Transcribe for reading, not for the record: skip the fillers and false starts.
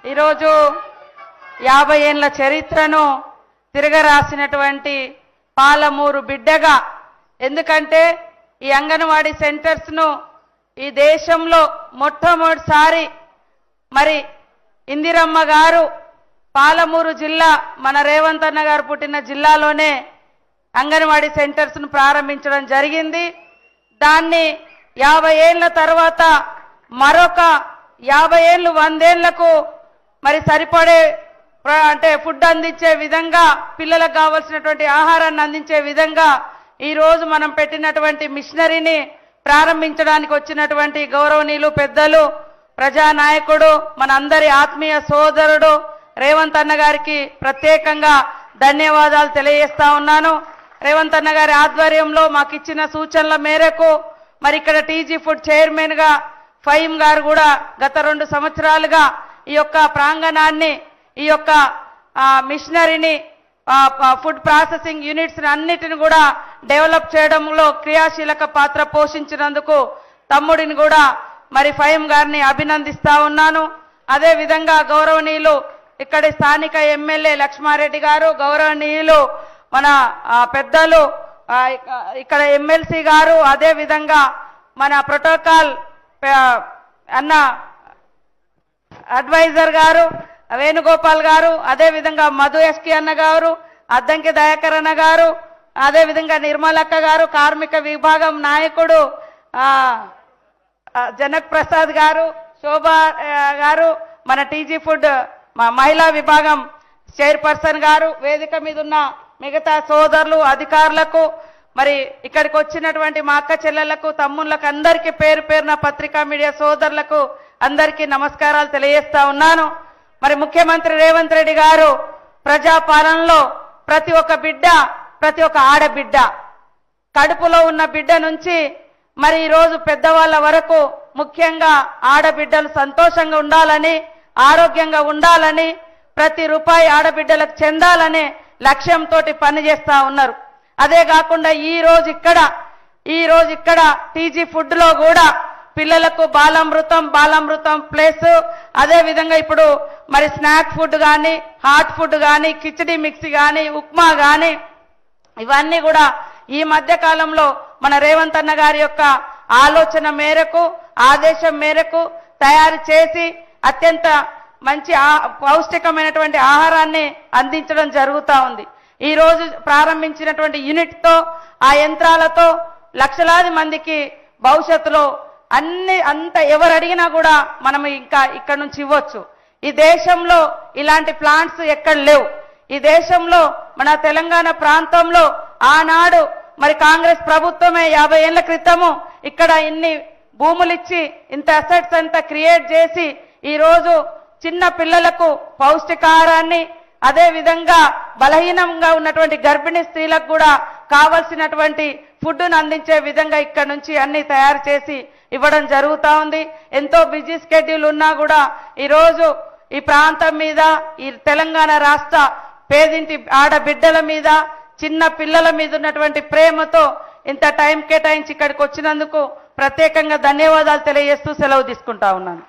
ఈరోజు 50 ఏళ్ల చరిత్రను తిరగరాసినటువంటి పాలమూరు బిడ్డగా, ఎందుకంటే ఈ అంగన్వాడీ సెంటర్స్ను ఈ దేశంలో మొట్టమొదటిసారి మరి ఇందిరమ్మ గారు పాలమూరు జిల్లా మన రేవంత్ అన్న గారు పుట్టిన జిల్లాలోనే అంగన్వాడీ సెంటర్స్ను ప్రారంభించడం జరిగింది. దాన్ని 50 ఏళ్ల తర్వాత మరొక 50 ఏళ్ళు 100 ఏళ్లకు మరి సరిపడే అంటే ఫుడ్ అందించే విధంగా, పిల్లలకు కావాల్సినటువంటి ఆహారాన్ని అందించే విధంగా ఈరోజు మనం పెట్టినటువంటి మిషనరీని ప్రారంభించడానికి వచ్చినటువంటి గౌరవనీయులు పెద్దలు, ప్రజానాయకుడు, మనందరి ఆత్మీయ సోదరుడు రేవంత్ అన్న గారికి ప్రత్యేకంగా ధన్యవాదాలు తెలియజేస్తా ఉన్నాను. రేవంత్ అన్న గారి ఆధ్వర్యంలో మాకు ఇచ్చిన సూచనల మేరకు మరి ఇక్కడ టీజీ ఫుడ్ చైర్మన్గా ఫహీం గారు కూడా గత 2 సంవత్సరాలుగా ఈ యొక్క ప్రాంగణాన్ని, ఈ యొక్క మిషనరీని, ఫుడ్ ప్రాసెసింగ్ యూనిట్స్ అన్నిటిని కూడా డెవలప్ చేయడంలో క్రియాశీలక పాత్ర పోషించినందుకు తమ్ముడిని కూడా మరి ఫహీం గారిని అభినందిస్తా ఉన్నాను. అదేవిధంగా గౌరవనీయులు ఇక్కడి స్థానిక ఎమ్మెల్యే లక్ష్మారెడ్డి గారు, గౌరవనీయులు మన పెద్దలు ఇక్కడ ఎమ్మెల్సీ గారు, అదేవిధంగా మన ప్రోటోకాల్ అన్న అడ్వైజర్ గారు వేణుగోపాల్ గారు, అదేవిధంగా మధు ఎస్కి అన్న గారు, అద్దంకి దయాకర్ అన్న గారు, అదేవిధంగా నిర్మలక్క గారు, కార్మిక విభాగం నాయకుడు జనక్ ప్రసాద్ గారు, శోభా గారు, మన టీజీ ఫుడ్ మహిళా విభాగం చైర్పర్సన్ గారు, వేదిక మీద ఉన్న మిగతా సోదరులు, అధికారులకు, మరి ఇక్కడికి వచ్చినటువంటి మా అక్క చెల్లెళ్లకు, తమ్ముళ్లకు అందరికీ పేరు పేరున పత్రికా మీడియా సోదరులకు అందరికీ నమస్కారాలు తెలియజేస్తా ఉన్నాను. మరి ముఖ్యమంత్రి రేవంత్ రెడ్డి గారు ప్రజాపాలనలో ప్రతి ఒక్క బిడ్డ, ప్రతి ఒక్క ఆడబిడ్డ, కడుపులో ఉన్న బిడ్డ నుంచి మరి ఈరోజు పెద్దవాళ్ళ వరకు ముఖ్యంగా ఆడబిడ్డలు సంతోషంగా ఉండాలని, ఆరోగ్యంగా ఉండాలని, ప్రతి రూపాయి ఆడబిడ్డలకు చెందాలనే లక్ష్యంతో పనిచేస్తా ఉన్నారు. అదే కాకుండా ఈ రోజు ఇక్కడ టీజీ ఫుడ్ లో కూడా పిల్లలకు బాలామృతం ప్లస్, అదే విధంగా ఇప్పుడు మరి స్నాక్ ఫుడ్ కానీ, హాట్ ఫుడ్ కానీ, కిచడీ మిక్స్ కానీ, ఉప్మా కానీ, ఇవన్నీ కూడా ఈ మధ్య కాలంలో మన రేవంత్ అన్న గారి యొక్క ఆలోచన మేరకు, ఆదేశం మేరకు తయారు చేసి అత్యంత మంచి పౌష్టికమైనటువంటి ఆహారాన్ని అందించడం జరుగుతూ ఉంది. ఈ రోజు ప్రారంభించినటువంటి యూనిట్తో, ఆ యంత్రాలతో లక్షలాది మందికి భవిష్యత్తులో అంత ఎవరు అడిగినా కూడా మనం ఇంకా ఇక్కడ నుంచి ఇవ్వచ్చు. ఈ దేశంలో ఇలాంటి ప్లాంట్స్ ఎక్కడ లేవు. ఈ దేశంలో మన తెలంగాణ ప్రాంతంలో ఆనాడు మరి కాంగ్రెస్ ప్రభుత్వమే 50 ఏళ్ల క్రితము ఇక్కడ ఇన్ని భూములిచ్చి ఇంత అసెట్స్ అంతా క్రియేట్ చేసి ఈరోజు చిన్న పిల్లలకు పౌష్టికాహారాన్ని, అదే విధంగా బలహీనంగా ఉన్నటువంటి గర్భిణీ స్త్రీలకు కూడా కావలసినటువంటి ఫుడ్ను అందించే విధంగా ఇక్కడ నుంచి అన్ని తయారు చేసి ఇవ్వడం జరుగుతూ ఉంది. ఎంతో బిజీ షెడ్యూల్ ఉన్నా కూడా ఈరోజు ఈ ప్రాంతం మీద, ఈ తెలంగాణ రాష్ట్ర పేదింటి ఆడబిడ్డల మీద, చిన్న పిల్లల మీద ఉన్నటువంటి ప్రేమతో ఇంత టైం కేటాయించి ఇక్కడికి వచ్చినందుకు ప్రత్యేకంగా ధన్యవాదాలు తెలియజేస్తూ సెలవు తీసుకుంటా ఉన్నాను.